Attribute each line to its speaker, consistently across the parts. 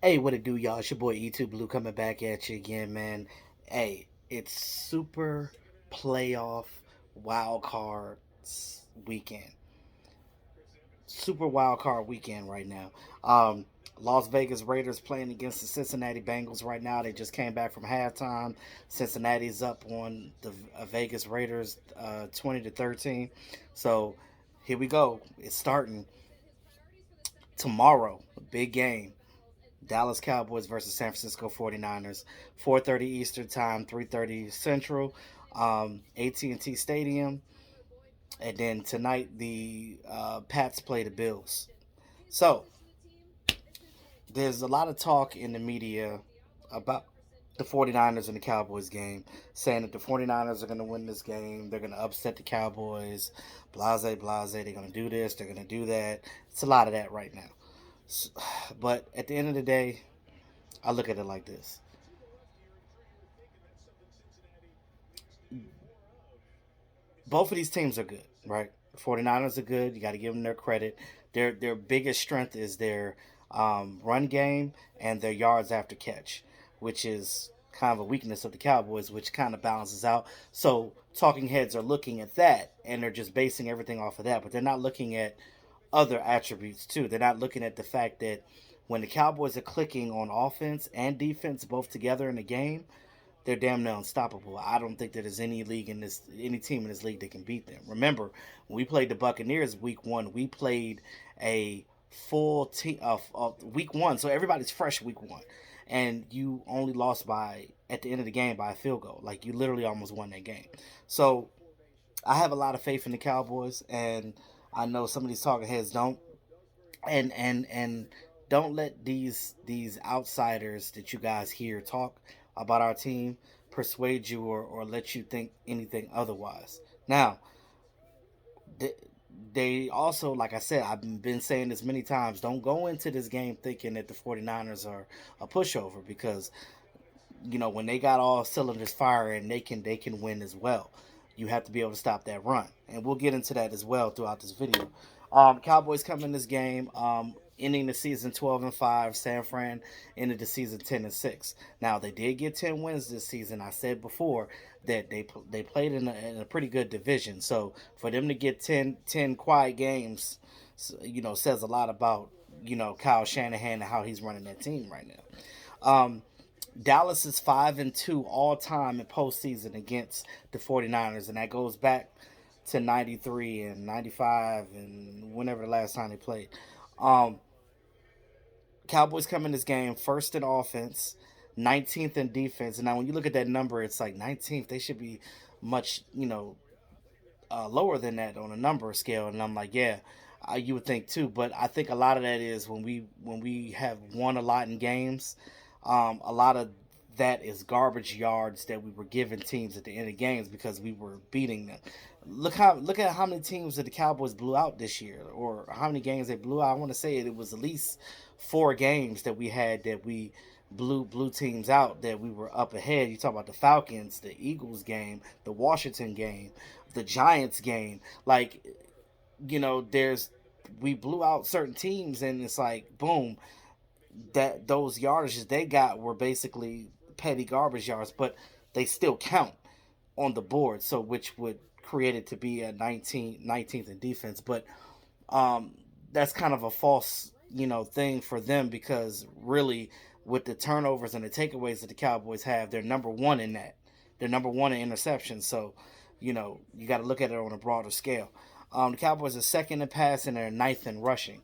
Speaker 1: Hey, what it do, y'all? It's your boy E2 Blue coming back at you again, man. Hey, it's super playoff wild cards weekend. Super wild card weekend right now. Um, Las Vegas Raiders playing against the Cincinnati Bengals right now. They just came back from halftime. Cincinnati's up on the Vegas Raiders 20-13. So here we go. It's starting tomorrow. Big game. Dallas Cowboys versus San Francisco 49ers, 4:30 Eastern Time, 3:30 Central, AT&T Stadium, and then tonight the Pats play the Bills. So there's a lot of talk in the media about the 49ers and the Cowboys game, saying that the 49ers are going to win this game, they're going to upset the Cowboys, blase, blase, they're going to do this, they're going to do that. It's a lot of that right now. But at the end of the day, I look at it like this. Both of these teams are good, right? The 49ers are good. You got to give them their credit. Their biggest strength is their run game and their yards after catch, which is kind of a weakness of the Cowboys, which kind of balances out. So talking heads are looking at that and they're just basing everything off of that, but they're not looking at other attributes too. They're not looking at the fact that when the Cowboys are clicking on offense and defense both together in the game, they're damn near unstoppable. I don't think that there's any team in this league that can beat them. Remember, when we played the Buccaneers week one, we played a full team of week one, so everybody's fresh week one, and you only lost by at the end of the game by a field goal. Like you literally almost won that game. So I have a lot of faith in the Cowboys, and I know some of these talking heads don't, and don't let these outsiders that you guys hear talk about our team persuade you or let you think anything otherwise. Now, they, they also, like I said, I've been saying this many times, don't go into this game thinking that the 49ers are a pushover because when they got all cylinders firing, they can win as well. You have to be able to stop that run, and we'll get into that as well throughout this video. Cowboys come in this game, ending the season 12-5. San Fran ended the season 10-6. Now they did get 10 wins this season. I said before that they played in a pretty good division, so for them to get 10 quiet games, says a lot about Kyle Shanahan and how he's running that team right now. Dallas is 5-2 all time in postseason against the 49ers, and that goes back to 93 and 95 and whenever the last time they played. Um, Cowboys come in this game first in offense, 19th in defense. And now when you look at that number, it's like 19th. They should be much, lower than that on a number scale. And I'm like, yeah, you would think too. But I think a lot of that is when we have won a lot in games, a lot of that is garbage yards that we were giving teams at the end of games because we were beating them. Look at how many teams that the Cowboys blew out this year, or how many games they blew out. I want to say it was at least 4 games that we had that we blew teams out that we were up ahead. You talk about the Falcons, the Eagles game, the Washington game, the Giants game. Like there's we blew out certain teams, and it's like boom, that those yardages they got were basically petty garbage yards, but they still count on the board. So which would create it to be a 19th in defense, but um, that's kind of a false thing for them because really with the turnovers and the takeaways that the Cowboys have, they're number one in that. They're number one in interceptions. So you got to look at it on a broader scale. The Cowboys are second in passing and they're ninth in rushing.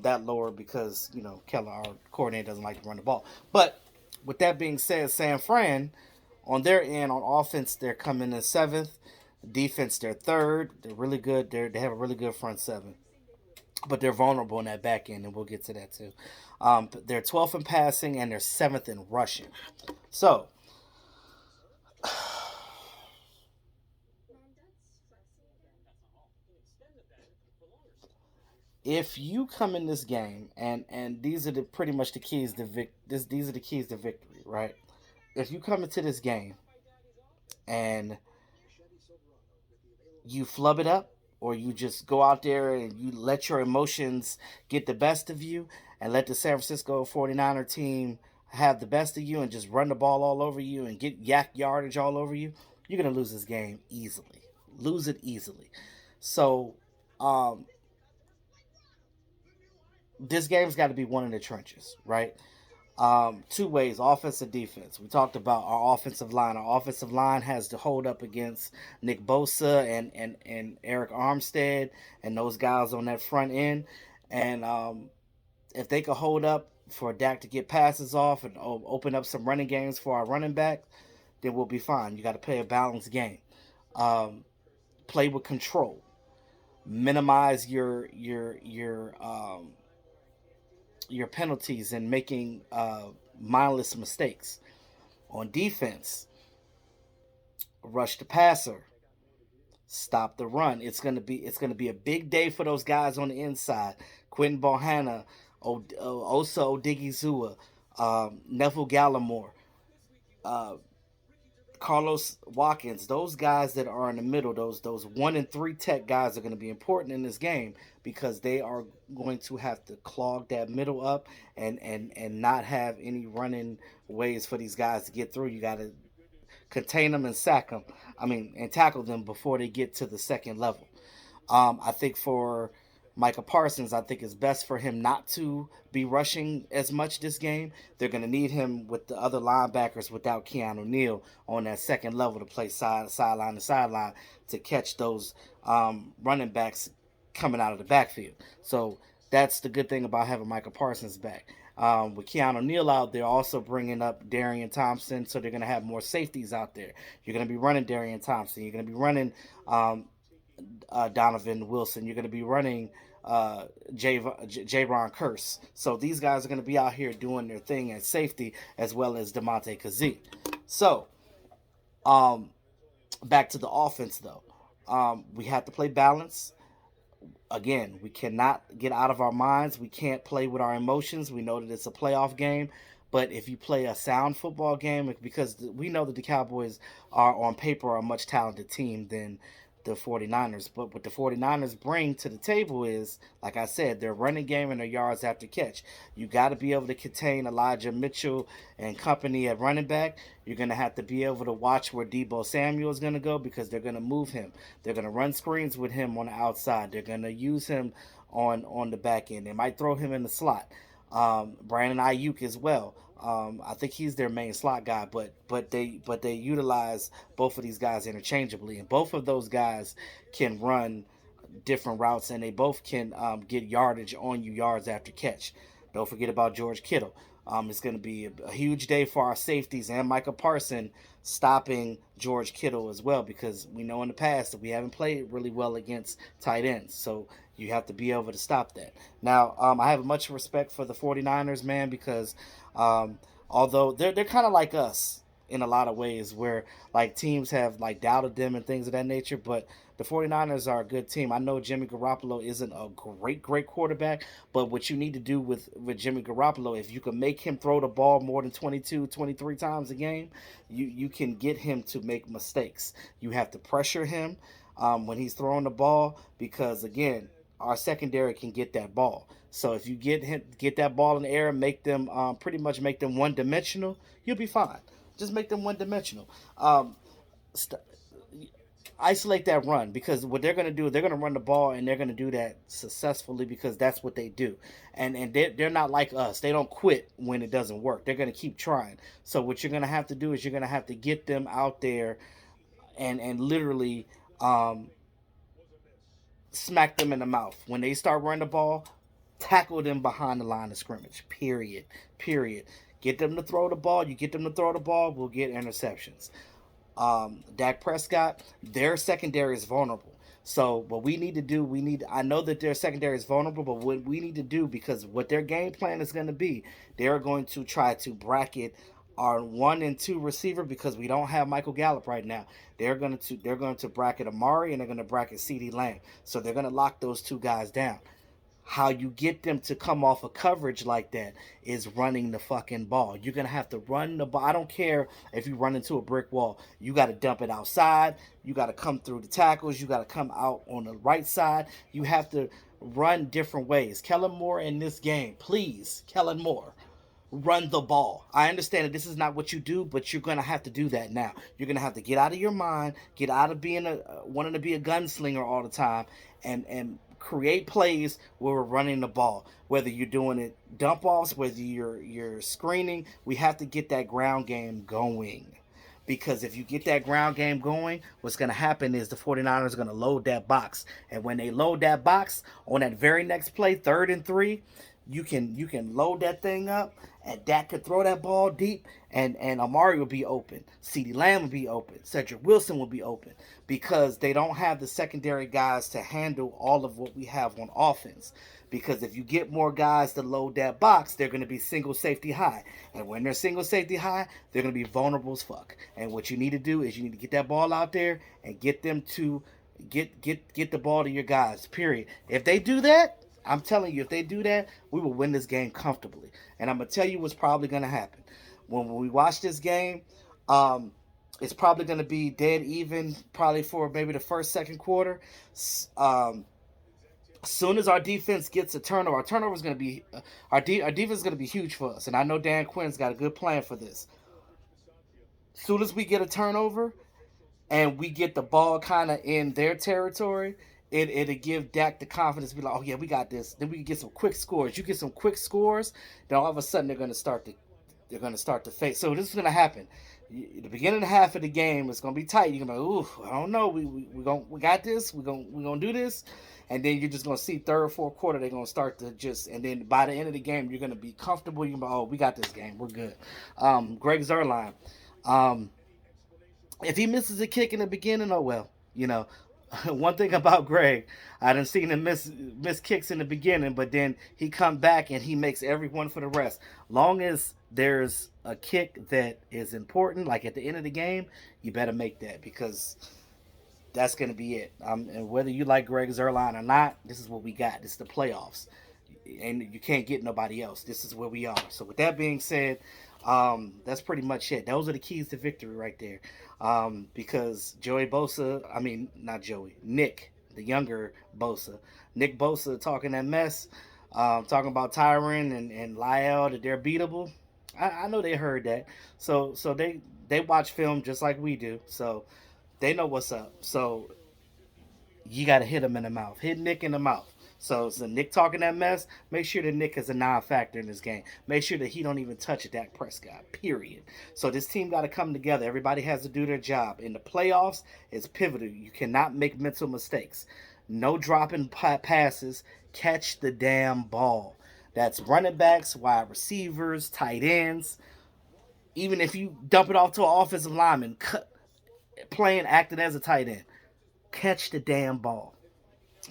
Speaker 1: That lower because Keller, our coordinator, doesn't like to run the ball. But with that being said, San Fran, on their end, on offense, they're coming in seventh. Defense, they're third. They're really good. They have a really good front seven, but they're vulnerable in that back end, and we'll get to that too. They're 12th in passing and they're seventh in rushing. So if you come in this game and these are the pretty much the keys to these are the keys to victory, right? If you come into this game and you flub it up, or you just go out there and you let your emotions get the best of you and let the San Francisco 49er team have the best of you and just run the ball all over you and get yak yardage all over you, you're going to lose this game easily. Lose it easily. So, um, this game's got to be won in the trenches, right? Two ways, offense and defense. We talked about our offensive line. Our offensive line has to hold up against Nick Bosa and Eric Armstead and those guys on that front end. And if they could hold up for Dak to get passes off and open up some running games for our running back, then we'll be fine. You got to play a balanced game. Um, Play with control. Minimize your penalties and making mindless mistakes. On defense, rush the passer, stop the run. It's gonna be a big day for those guys on the inside. Quentin Bohanna, Osa Odigizua, Neville Gallimore, uh, Carlos Watkins, those guys that are in the middle, those 1 and 3 tech guys are going to be important in this game because they are going to have to clog that middle up and not have any running ways for these guys to get through. You got to contain them and sack them. I mean, and tackle them before they get to the second level. I think for Micah Parsons, I think it's best for him not to be rushing as much this game. They're going to need him with the other linebackers without Keanu Neal on that second level to play sideline to sideline to catch those running backs coming out of the backfield. So that's the good thing about having Micah Parsons back. With Keanu Neal out there, also bringing up Darian Thompson, so they're going to have more safeties out there. You're going to be running Darian Thompson. You're going to be running Donovan Wilson. You're going to be running Javon Curse. So these guys are going to be out here doing their thing at safety as well as Demonte Kazee. So back to the offense though. We have to play balance. Again, we cannot get out of our minds. We can't play with our emotions. We know that it's a playoff game. But if you play a sound football game, because we know that the Cowboys are on paper a much talented team than the 49ers. But what the 49ers bring to the table is, like I said, their running game and their yards after catch. You got to be able to contain Elijah Mitchell and company at running back. You're going to have to be able to watch where Deebo Samuel is going to go because they're going to move him. They're going to run screens with him on the outside. They're going to use him on the back end. They might throw him in the slot. Brandon Ayuk as well. I think he's their main slot guy, but they utilize both of these guys interchangeably, and both of those guys can run different routes, and they both can get yardage on you, yards after catch. Don't forget about George Kittle. It's going to be a huge day for our safeties and Micah Parson stopping George Kittle as well, because we know in the past that we haven't played really well against tight ends. So you have to be able to stop that. Now, I have much respect for the 49ers, man, because although they're kind of like us in a lot of ways where like teams have like doubted them and things of that nature, but the 49ers are a good team. I know Jimmy Garoppolo isn't a great quarterback, but what you need to do with Jimmy Garoppolo, if you can make him throw the ball more than 22, 23 times a game, you can get him to make mistakes. You have to pressure him when he's throwing the ball because, again, our secondary can get that ball. So if you get that ball in the air and make them pretty much make them one dimensional, you'll be fine. Just make them one dimensional. St- Isolate that run because what they're going to do, they're going to run the ball and they're going to do that successfully because that's what they do. And they're not like us. They don't quit when it doesn't work. They're going to keep trying. So what you're going to have to do is you're going to have to get them out there and literally smack them in the mouth. When they start running the ball, tackle them behind the line of scrimmage. Period. Period. Get them to throw the ball. You get them to throw the ball, we'll get interceptions. Dak Prescott, their secondary is vulnerable. So what we need to do, I know that their secondary is vulnerable, but what we need to do, because what their game plan is going to be, they're going to try to bracket our 1 and 2 receiver because we don't have Michael Gallup right now. They're going to bracket Amari and they're going to bracket CeeDee Lamb. So they're going to lock those two guys down. How you get them to come off of coverage like that is running the fucking ball. You're gonna have to run the ball. I don't care if you run into a brick wall. You got to dump it outside. You got to come through the tackles. You got to come out on the right side. You have to run different ways. Kellen Moore in this game, please, Kellen Moore, run the ball. I understand that this is not what you do, but you're gonna have to do that now. You're gonna have to get out of your mind, get out of being wanting to be a gunslinger all the time, and create plays where we're running the ball. Whether you're doing it dump offs, whether you're screening, we have to get that ground game going. Because if you get that ground game going, what's going to happen is the 49ers are going to load that box. And when they load that box on that very next play, 3rd and 3, you can load that thing up, and Dak could throw that ball deep, and Amari will be open. CeeDee Lamb will be open. Cedric Wilson will be open because they don't have the secondary guys to handle all of what we have on offense. Because if you get more guys to load that box, they're going to be single safety high. And when they're single safety high, they're going to be vulnerable as fuck. And what you need to do is you need to get that ball out there and get them to get the ball to your guys, period. If they do that, I'm telling you, if they do that, we will win this game comfortably. And I'm going to tell you what's probably going to happen. When we watch this game, it's probably going to be dead even, probably for maybe the first, second quarter. As soon as our defense gets a turnover, our turnover is going to be our defense is going to be huge for us, and I know Dan Quinn's got a good plan for this. As soon as we get a turnover and we get the ball kind of in their territory, it'll give Dak the confidence to be like, oh yeah, we got this. Then we can get some quick scores. You get some quick scores, then all of a sudden they're going to start to face. So this is going to happen. The beginning half of the game is going to be tight. You're going to be like, ooh, I don't know. We got this. We're gonna do this. And then you're just going to see third, fourth quarter, they're going to start to just, and then by the end of the game, you're going to be comfortable. You're going to be, oh, we got this game. We're good. Greg Zuerlein. If he misses a kick in the beginning, oh well. One thing about Greg, I done seen him miss kicks in the beginning, but then he come back and he makes every one for the rest. Long as there's a kick that is important, like at the end of the game, you better make that because that's going to be it. And whether you like Greg Zuerlein or not, this is what we got. This is the playoffs, and you can't get nobody else. This is where we are. So with that being said, that's pretty much it. Those are the keys to victory right there. Because Joey Bosa, I mean not Joey, Nick, the younger Bosa, Nick Bosa talking that mess, talking about Tyron and Lyle that they're beatable. I know they heard that. So they watch film just like we do. So they know what's up. So you got to hit him in the mouth. Hit Nick in the mouth. So Nick talking that mess, make sure that Nick is a non-factor in this game. Make sure that he don't even touch Dak Prescott, period. So this team got to come together. Everybody has to do their job. In the playoffs, it's pivotal. You cannot make mental mistakes. No dropping passes. Catch the damn ball. That's running backs, wide receivers, tight ends. Even if you dump it off to an offensive lineman, playing, acting as a tight end, catch the damn ball.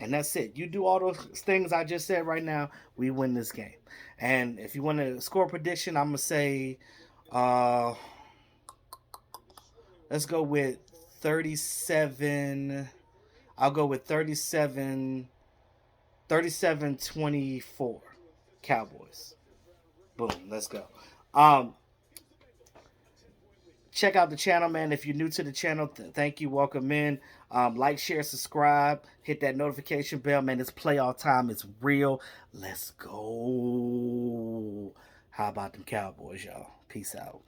Speaker 1: And that's it. You do all those things I just said right now, we win this game. And if you want a score prediction, I'm going to say, uh, let's go with 37. I'll go with 37-24 Cowboys. Boom, let's go. Um, Check out the channel, man. If you're new to the channel, thank you. Welcome in. Like, share, subscribe. Hit that notification bell, man. It's playoff time. It's real. Let's go. How about them Cowboys, y'all? Peace out.